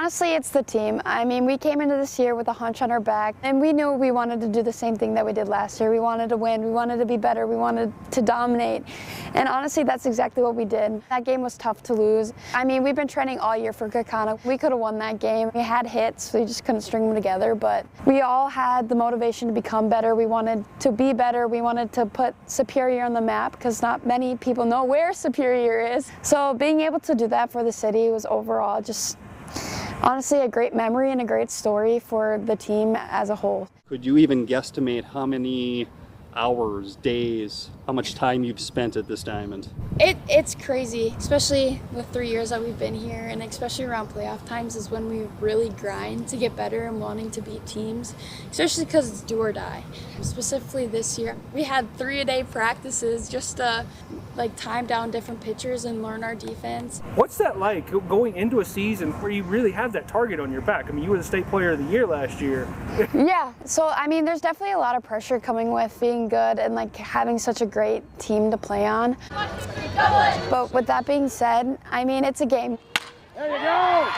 Honestly, it's the team. I mean, we came into this year with a hunch on our back, and we knew we wanted to do the same thing that we did last year. We wanted to win, we wanted to be better, we wanted to dominate. And honestly, that's exactly what we did. That game was tough to lose. I mean, we've been training all year for Kakana. We could have won that game. We had hits, we just couldn't string them together, but we all had the motivation to become better. We wanted to be better. We wanted to put Superior on the map because not many people know where Superior is. So being able to do that for the city was overall just honestly a great memory and a great story for the team as a whole. Could you even guesstimate how many hours, days, how much time you've spent at this diamond? It's crazy, especially the 3 years that we've been here, and especially around playoff times is when we really grind to get better and wanting to beat teams, especially because it's do or die. Specifically this year, we had 3-a-day practices just to time down different pitchers and learn our defense. What's that like going into a season where you really have that target on your back? I mean, you were the state player of the year last year. Yeah, so I mean, there's definitely a lot of pressure coming with being good and having such a great team to play on. But with that being said, I mean, it's a game. There you go!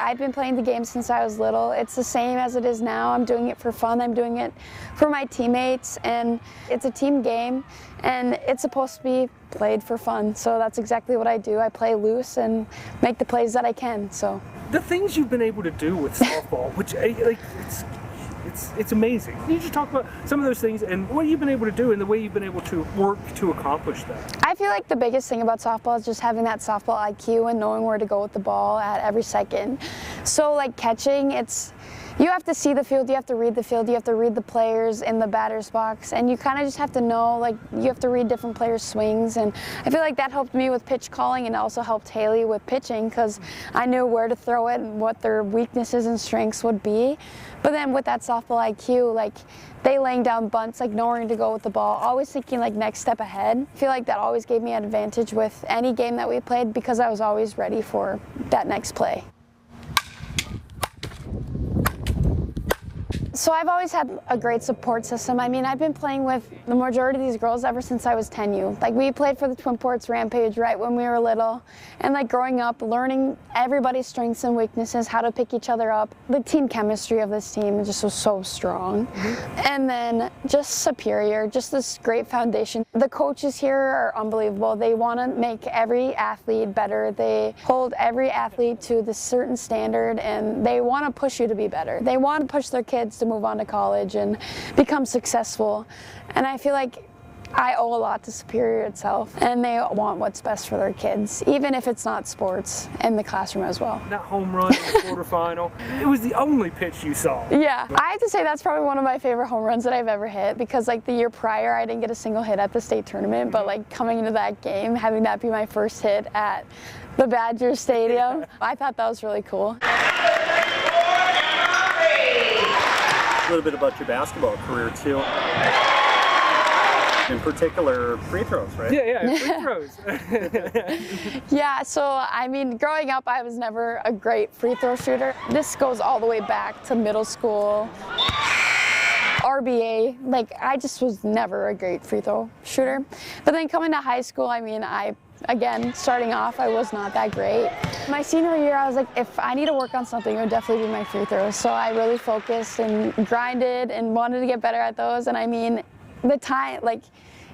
I've been playing the game since I was little. It's the same as it is now. I'm doing it for fun. I'm doing it for my teammates, and it's a team game, and it's supposed to be played for fun. So that's exactly what I do. I play loose and make the plays that I can. So the things you've been able to do with softball, which it's amazing. Can you just talk about some of those things and what you've been able to do and the way you've been able to work to accomplish that? I feel like the biggest thing about softball is just having that softball IQ and knowing where to go with the ball at every second. So catching, you have to see the field, you have to read the field, you have to read the players in the batter's box, and you kind of just have to know, you have to read different players' swings, and I feel like that helped me with pitch calling and also helped Haley with pitching because I knew where to throw it and what their weaknesses and strengths would be. But then with that softball IQ, they laying down bunts, knowing to go with the ball, always thinking next step ahead. I feel like that always gave me an advantage with any game that we played because I was always ready for that next play. So I've always had a great support system. I mean, I've been playing with the majority of these girls ever since I was 10U. We played for the Twin Ports Rampage right when we were little. And growing up, learning everybody's strengths and weaknesses, how to pick each other up. The team chemistry of this team just was so strong. And then just Superior, just this great foundation. The coaches here are unbelievable. They want to make every athlete better. They hold every athlete to this certain standard, and they want to push you to be better. They want to push their kids to move on to college and become successful. And I feel like I owe a lot to Superior itself, and they want what's best for their kids, even if it's not sports, in the classroom as well. That home run in the quarterfinal, it was the only pitch you saw. Yeah, I have to say that's probably one of my favorite home runs that I've ever hit because the year prior I didn't get a single hit at the state tournament, but coming into that game, having that be my first hit at the Badger Stadium, I thought that was really cool. A little bit about your basketball career too. In particular, free throws, right? Yeah, free throws. Yeah, so I mean, growing up, I was never a great free throw shooter. This goes all the way back to middle school, RBA. I just was never a great free throw shooter. But then coming to high school, I mean, again, starting off, I was not that great. My senior year, I was if I need to work on something, it would definitely be my free throws. So I really focused and grinded and wanted to get better at those. And I mean, the time,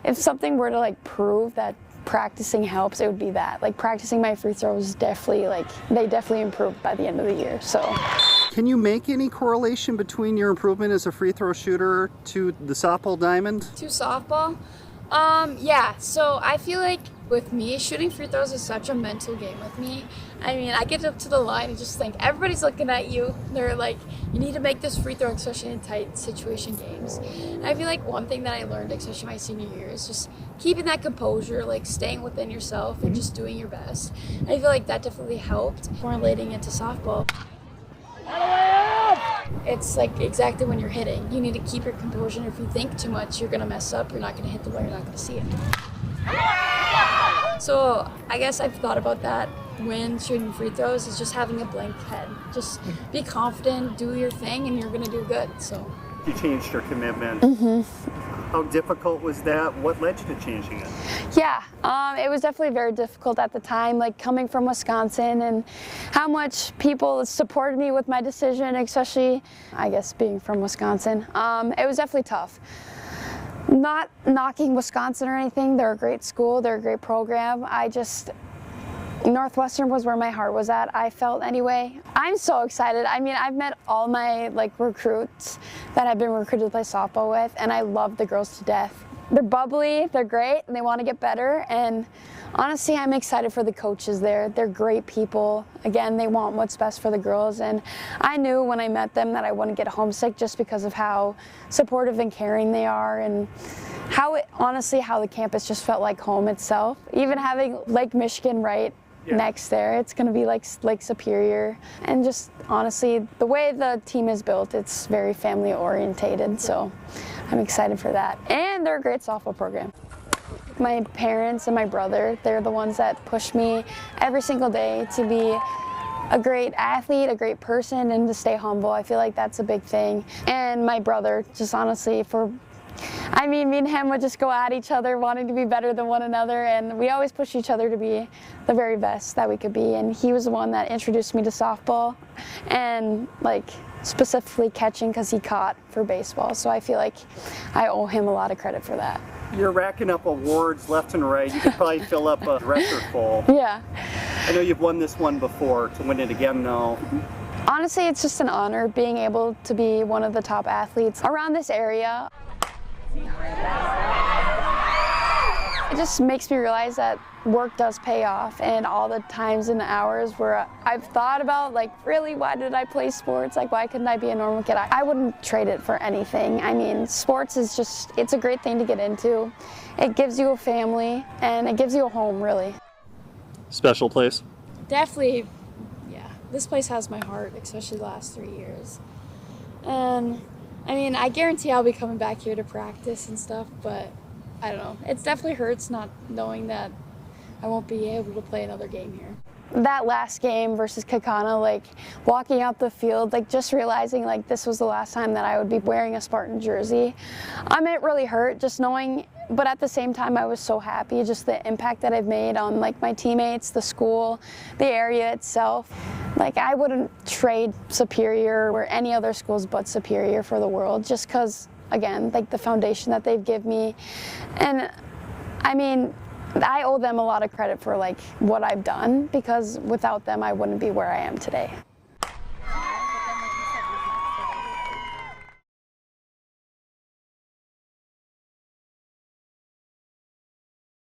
if something were to prove that practicing helps, it would be that. Practicing my free throws definitely, they definitely improved by the end of the year, so. Can you make any correlation between your improvement as a free throw shooter to the softball diamond? To softball? Yeah, so I feel with me, shooting free throws is such a mental game with me. I mean, I get up to the line and just think, everybody's looking at you. They're you need to make this free throw, especially in tight situation games. And I feel one thing that I learned, especially my senior year, is just keeping that composure, staying within yourself and just doing your best. And I feel that definitely helped correlating into softball. It's exactly when you're hitting. You need to keep your composure, and if you think too much, you're gonna mess up, you're not gonna hit the ball, you're not gonna see it. So I guess I've thought about that when shooting free throws, is just having a blank head. Just be confident, do your thing, and you're gonna do good, so. You changed your commitment. How difficult was that? What led you to changing it? Yeah, it was definitely very difficult at the time, like coming from Wisconsin and how much people supported me with my decision, especially, I guess, being from Wisconsin. It was definitely tough. Not knocking Wisconsin or anything, they're a great school, they're a great program. Northwestern was where my heart was at, I felt anyway. I'm so excited. I mean, I've met all my recruits that I've been recruited to play softball with, and I love the girls to death. They're bubbly, they're great, and they want to get better, and honestly, I'm excited for the coaches there. They're great people. Again, they want what's best for the girls, and I knew when I met them that I wouldn't get homesick just because of how supportive and caring they are, and honestly, how the campus just felt like home itself. Even having Lake Michigan next there, it's going to be like Lake Superior, and just honestly, the way the team is built, it's very family orientated, so I'm excited for that. And they're a great softball program. My parents and my brother, they're the ones that push me every single day to be a great athlete, a great person, and to stay humble. I feel like that's a big thing. And my brother, just honestly, me and him would just go at each other, wanting to be better than one another, and we always push each other to be the very best that we could be. And he was the one that introduced me to softball, and specifically catching, because he caught for baseball. So I feel like I owe him a lot of credit for that. You're racking up awards left and right. You could probably fill up a record full. Yeah. I know you've won this one before. To win it again, no. Honestly, it's just an honor being able to be one of the top athletes around this area. It just makes me realize that work does pay off, and all the times and hours where I've thought about, really, why did I play sports? Why couldn't I be a normal kid? I wouldn't trade it for anything. I mean, sports is it's a great thing to get into. It gives you a family, and it gives you a home, really. Special place? Definitely, yeah. This place has my heart, especially the last 3 years. And I mean, I guarantee I'll be coming back here to practice and stuff, but I don't know. It definitely hurts not knowing that I won't be able to play another game here. That last game versus Kakana, walking out the field, just realizing this was the last time that I would be wearing a Spartan jersey. It really hurt just knowing, but at the same time I was so happy, just the impact that I've made on my teammates, the school, the area itself. I wouldn't trade Superior or any other schools but Superior for the world, just because, again, the foundation that they've given me. And I mean, I owe them a lot of credit for what I've done, because without them I wouldn't be where I am today.